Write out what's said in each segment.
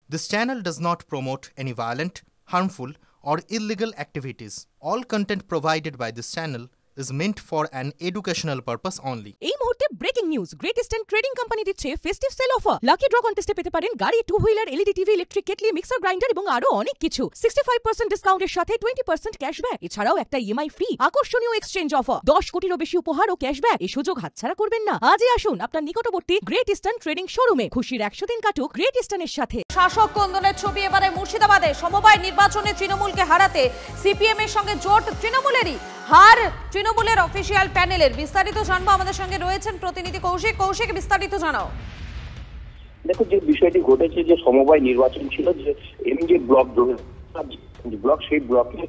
This channel does not promote any violent, harmful, or illegal activities. All content provided by this channel is meant for an educational purpose only. এই মুহূর্তে breaking news, great eastern trading company দিচ্ছে festive sale offer. Lucky draw কন্টেস্টে পেতে পারেন গাড়ি, two wheeler, LED TV, electric kettle, mixer grinder এবং আরো অনেক কিছু। 65% ডিসকাউন্টের সাথে 20% ক্যাশব্যাক, এছাড়াও একটা ইএমআই ফ্রি, আকর্ষণীয় এক্সচেঞ্জ অফার, 10 কোটিরও বেশি উপহার ও ক্যাশব্যাক। এই সুযোগ হাতছাড়া করবেন না। আজই আসুন আপনার নিকটবর্তী গ্রেট ইস্টার্ন ট্রেডিং শোরুমে। খুশির 100 দিন কাটুক গ্রেট ইস্টার্নের সাথে। শাসক কন্দলের ছবি এবারে মুর্শিদাবাদে। সমবায় নির্বাচনে তৃণমূলকে হারাতে সিপিএম এর সঙ্গে জোট তৃণমূলেরই। হার তৃণমূলের অফিসিয়াল প্যানেলের। বিস্তারিত জানবো, আমাদের সঙ্গে রয়েছেন প্রতিনিধি কৌশিক। কৌশিক, বিস্তারিত জানাও। দেখো, যে বিষয়টি ঘটেছে, যে সমবায় নির্বাচন ছিল, যে এমজে ব্লক ব্লক সেই ব্লকে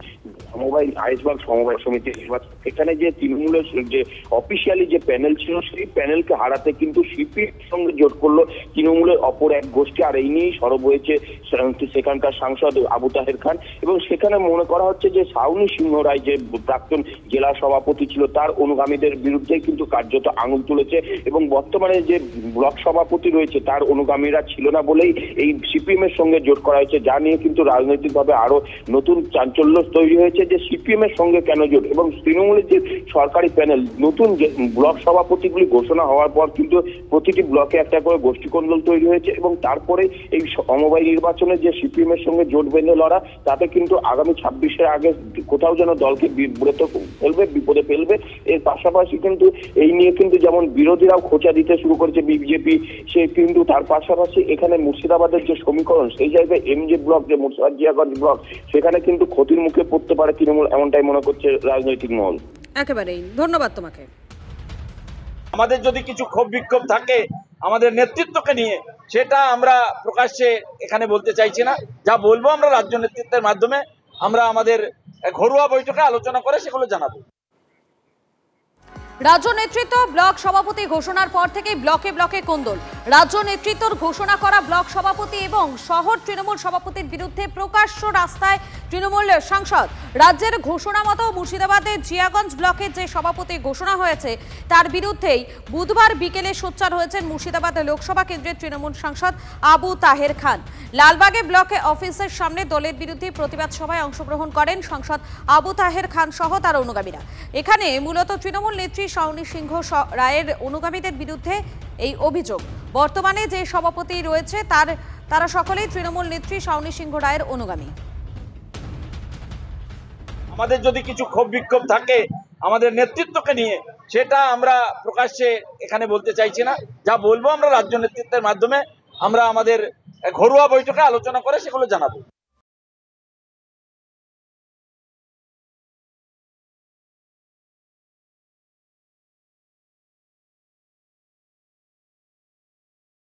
সমবায় আইসবাগ সমবায় সমিতির নির্বাচন, এখানে যে তৃণমূলের যে অফিসিয়ালি যে প্যানেল ছিল, সেই প্যানেলকে হারাতে কিন্তু সিপির সঙ্গে জোট করলো তৃণমূলের অপর এক গোষ্ঠী। আর এই নিয়েই সরব হয়েছে সেখানকার সাংসদ আবু তাহের খান। এবং সেখানে মনে করা হচ্ছে যে সাউনি সিংহ রায়, যে প্রাক্তন জেলা সভাপতি ছিল, তার অনুগামীদের বিরুদ্ধে কিন্তু কার্যত আঙুল তুলেছে। এবং বর্তমানে যে ব্লক সভাপতি রয়েছে, তার অনুগামীরা ছিল না বলেই এই সিপিএম এর সঙ্গে জোট করা হয়েছে, যা নিয়ে কিন্তু রাজনৈতিকভাবে আরো নতুন চাঞ্চল্য তৈরি হয়েছে যে সিপিএম এর সঙ্গে কেন জোট। এবং তৃণমূলের যে সরকারি প্যানেল, নতুন যে ব্লক সভাপতিগুলি ঘোষণা হওয়ার পর কিন্তু প্রতিটি ব্লকে একটা করে গোষ্ঠীকন্দল তৈরি হয়েছে। এবং তারপরে এই সমবায় নির্বাচনে যে সিপিএম এর সঙ্গে জোট বেঁধে লড়া, তাতে কিন্তু আগামী 26-এর আগে কোথাও যেন দলকে বিব্রত ফেলবে, বিপদে ফেলবে। এর পাশাপাশি কিন্তু এই নিয়ে কিন্তু যেমন বিরোধীরাও খোঁচা দিতে শুরু করেছে বিজেপি, সে কিন্তু তার পাশাপাশি এখানে মুর্শিদাবাদের যে সমীকরণ, সেই জায়গায় এমজে ব্লক, যে মুর্শিদাবাদ ব্লক, সেখানে কিন্তু ক্ষতির মুখে পড়তে পারে তৃণমূল, এমনটাই মনে করছে রাজনৈতিক মহল। একেবারেই ধন্যবাদ তোমাকে। আমাদের যদি কিছু ক্ষোভ বিক্ষোভ থাকে আমাদের নেতৃত্বকে নিয়ে, সেটা আমরা প্রকাশ্যে এখানে বলতে চাইছি না। যা বলবো আমরা রাজ্য নেতৃত্বের মাধ্যমে, আমরা আমাদের ঘরোয়া বৈঠকে আলোচনা করে সেগুলো জানাবো। রাজ্য নেতৃত্ব ব্লক সভাপতি ঘোষণার পর থেকেই ব্লকে ব্লকে কোন্দল। রাজ্য নেতৃত্বর ঘোষণা করা ব্লক সভাপতি এবং শহর তৃণমূল সভাপতির বিরুদ্ধে প্রকাশ্য রাস্তায় তৃণমূল সাংসদ। রাজ্যের ঘোষণা মতো মুর্শিদাবাদের জিয়াগঞ্জ ব্লকের যে সভাপতি ঘোষণা হয়েছে, তার বিরুদ্ধেই বুধবার বিকেলে সোচ্চার হয়েছেন মুর্শিদাবাদ লোকসভা কেন্দ্রের তৃণমূল সাংসদ আবু তাহের খান। লালবাগে ব্লকে অফিসের সামনে দলের বিরুদ্ধে প্রতিবাদ সভায় অংশগ্রহণ করেন সাংসদ আবু তাহের খান সহ তার অনুগামীরা। এখানে মূলত তৃণমূল নেত্রী সাউনি সিংহ রায়ের অনুগামীদের বিরুদ্ধে এই অভিযোগ। বর্তমানে যে সভাপতি রয়েছে তারা সকলেই তৃণমূল নেত্রী সাউনি সিংহ রায়ের অনুগামী। আমাদের যদি কিছু ক্ষোভ বিক্ষোভ থাকে আমাদের নেতৃত্বকে নিয়ে, সেটা আমরা প্রকাশ্যে এখানে বলতে চাইছি না। যা বলবো আমরা রাজ্য নেতৃত্বের মাধ্যমে, আমরা আমাদের ঘরোয়া বৈঠকে আলোচনা করে সেগুলো জানাবো।